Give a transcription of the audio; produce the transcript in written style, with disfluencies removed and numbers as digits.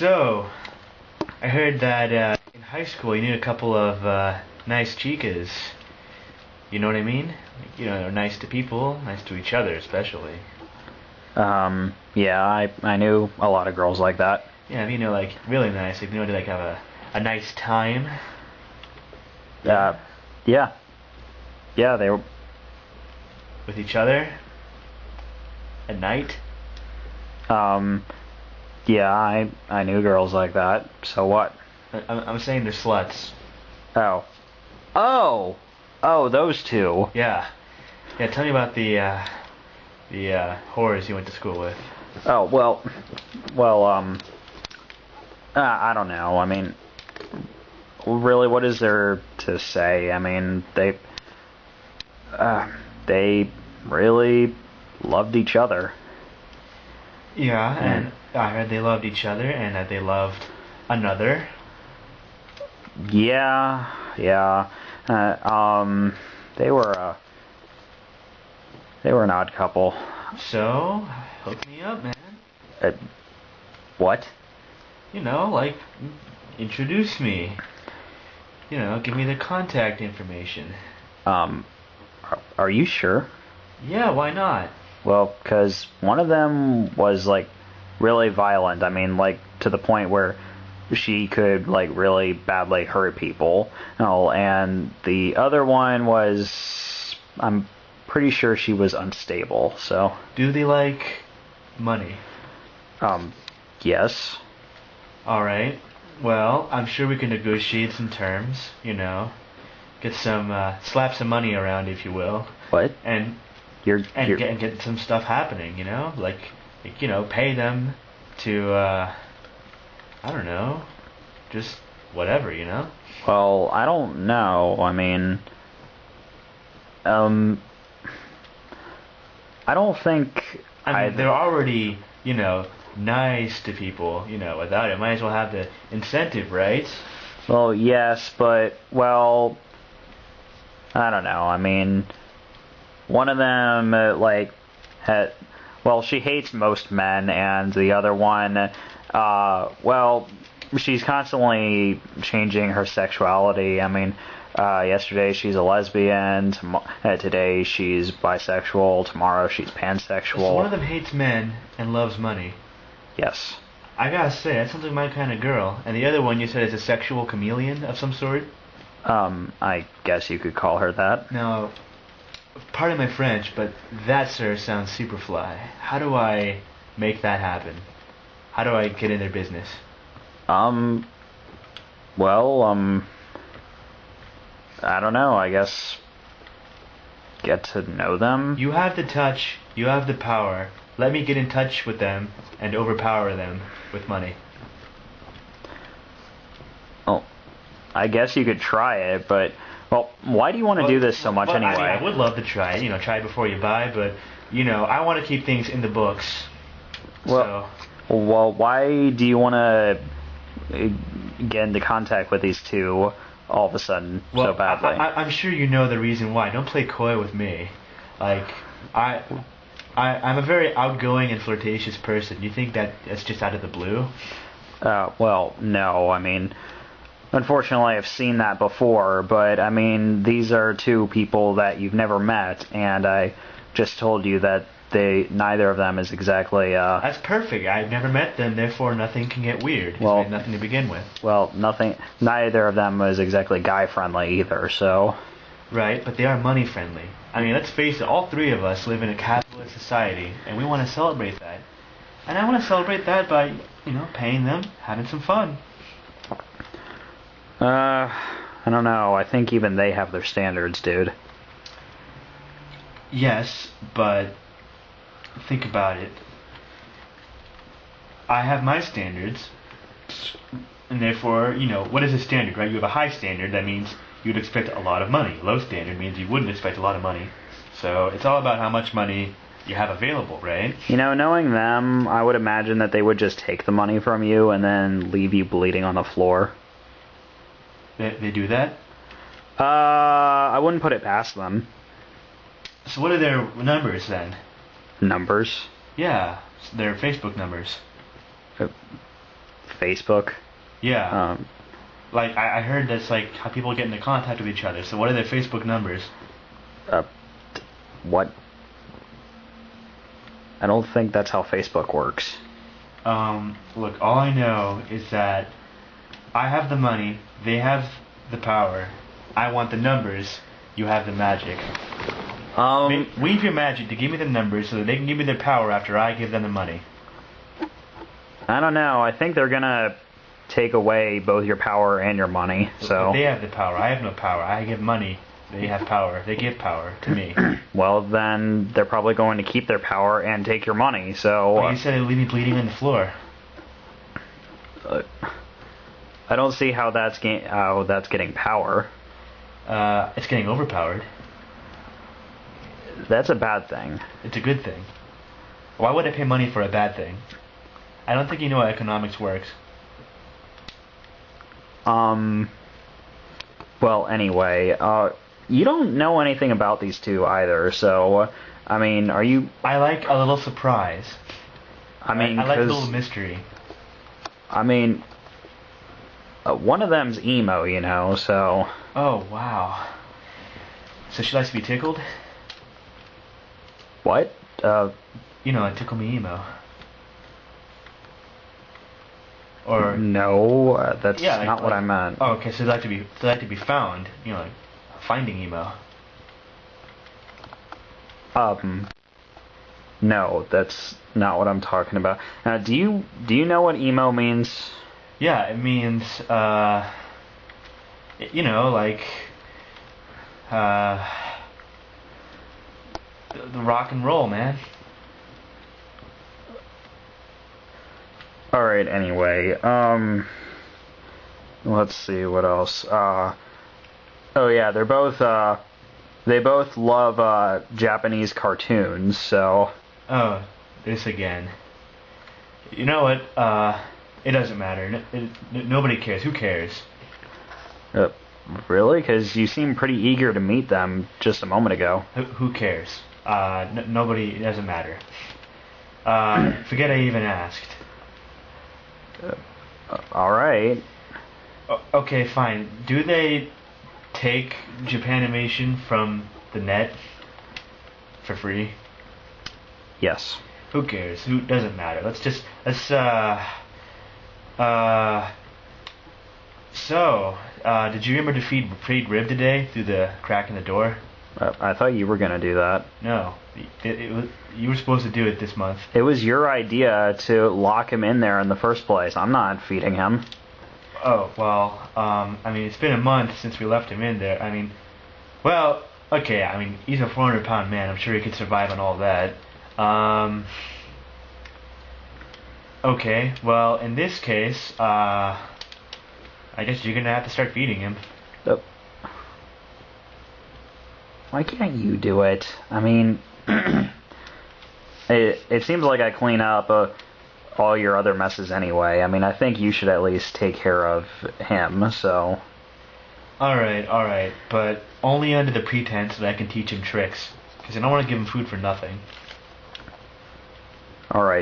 So, I heard that in high school you knew a couple of nice chicas. You know what I mean? They're nice to people, nice to each other especially. Yeah, I knew a lot of girls like that. Yeah, like really nice. Like, to like have a nice time. Yeah. Yeah, they were. With each other. At night. Yeah, I knew girls like that. So what? I'm saying they're sluts. Oh. Oh, those two. Yeah. Yeah, tell me about the whores you went to school with. Oh, I don't know. I mean, really, what is there to say? I mean, they really loved each other. Yeah, and I heard they loved each other and that they loved another. Yeah. They were an odd couple. So, hook me up, man. What? Like, introduce me. Give me the contact information. Are you sure? Yeah, why not? Well, because one of them was, like, really violent. I mean, like, to the point where she could, like, really badly hurt people. Oh, and the other one was... I'm pretty sure she was unstable, so... Do they like money? Yes. Alright. Well, I'm sure we can negotiate some terms, Get some, slap some money around, if you will. What? And get some stuff happening, Like, pay them to, I don't know, just whatever, Well, I don't know. I mean, I don't think... I mean, they're already, nice to people, without it. Might as well have the incentive, right? Well, yes, but, well, I don't know. I mean, one of them, she hates most men, and the other one, she's constantly changing her sexuality. I mean, yesterday she's a lesbian, today she's bisexual, tomorrow she's pansexual. So one of them hates men and loves money. Yes. I gotta say, that sounds like my kind of girl. And the other one you said is a sexual chameleon of some sort? I guess you could call her that. Now, pardon my French, but that, sir, sounds super fly. How do I make that happen? How do I get in their business? I don't know, I guess get to know them? You have the touch, you have the power. Let me get in touch with them and overpower them with money. Oh, I guess you could try it, but, why do you want to do this so much anyway? I would love to try it, try it before you buy, but, I want to keep things in the books. Well, why do you want to get into contact with these two all of a sudden so badly? I'm sure you know the reason why. Don't play coy with me. Like, I'm a very outgoing and flirtatious person. You think that's just out of the blue? No. I mean, unfortunately, I've seen that before, but, I mean, these are two people that you've never met, and I just told you that neither of them is exactly, That's perfect. I've never met them, therefore nothing can get weird. Well, we had nothing to begin with. Well, neither of them is exactly guy-friendly either, so... Right, but they are money-friendly. I mean, let's face it, all three of us live in a capitalist society, and we want to celebrate that. And I want to celebrate that by, paying them, having some fun. I don't know. I think even they have their standards, dude. Yes, but think about it. I have my standards, and therefore, what is a standard, right? You have a high standard, that means you'd expect a lot of money. Low standard means you wouldn't expect a lot of money. So it's all about how much money you have available, right? Knowing them, I would imagine that they would just take the money from you and then leave you bleeding on the floor. They do that? I wouldn't put it past them. So what are their numbers then? Numbers? Yeah, their Facebook numbers. Facebook. Yeah. Like, I heard that's like how people get into contact with each other. So what are their Facebook numbers? What? I don't think that's how Facebook works. Look, all I know is that I have the money, they have the power. I want the numbers, you have the magic. Weave your magic to give me the numbers so that they can give me their power after I give them the money. I don't know. I think they're gonna take away both your power and your money. So they have the power. I have no power. I give money. They have power. They give power to me. Well, then they're probably going to keep their power and take your money. So But you said they'd leave me bleeding on the floor. I don't see how that's getting power. It's getting overpowered. That's a bad thing. It's a good thing. Why would I pay money for a bad thing? I don't think you know how economics works. Well, anyway, you don't know anything about these two either, so, I mean, are you... I like a little surprise. I mean, I like a little mystery. I mean, one of them's emo, you know, so... Oh, wow. So she likes to be tickled? What? You know, like tickle me emo. Or no, that's yeah, not what I meant. Oh, okay. So they like to be found. You know, like finding emo. No, that's not what I'm talking about. Do you know what emo means? Yeah, it means you know, like the rock and roll, man. Alright, anyway, let's see, what else, oh yeah, they both love, Japanese cartoons, so... Oh, this again. You know what, it doesn't matter, nobody cares, who cares? Really? Because you seemed pretty eager to meet them just a moment ago. Who cares? Nobody, it doesn't matter. Forget I even asked. Alright. Okay, fine. Do they take Japanimation from the net for free? Yes. Who cares? Who doesn't matter. Let's So, did you remember to feed Rib today through the crack in the door? I thought you were gonna do that. No, you were supposed to do it this month. It was your idea to lock him in there in the first place. I'm not feeding him. Oh, well, I mean, it's been a month since we left him in there. I mean, well, okay, I mean, he's a 400-pound man. I'm sure he could survive on all that. Okay, well, in this case, I guess you're gonna have to start feeding him. Why can't you do it? I mean, it seems like I clean up all your other messes anyway. I mean, I think you should at least take care of him, so... Alright, but only under the pretense that I can teach him tricks. Because I don't want to give him food for nothing. Alright.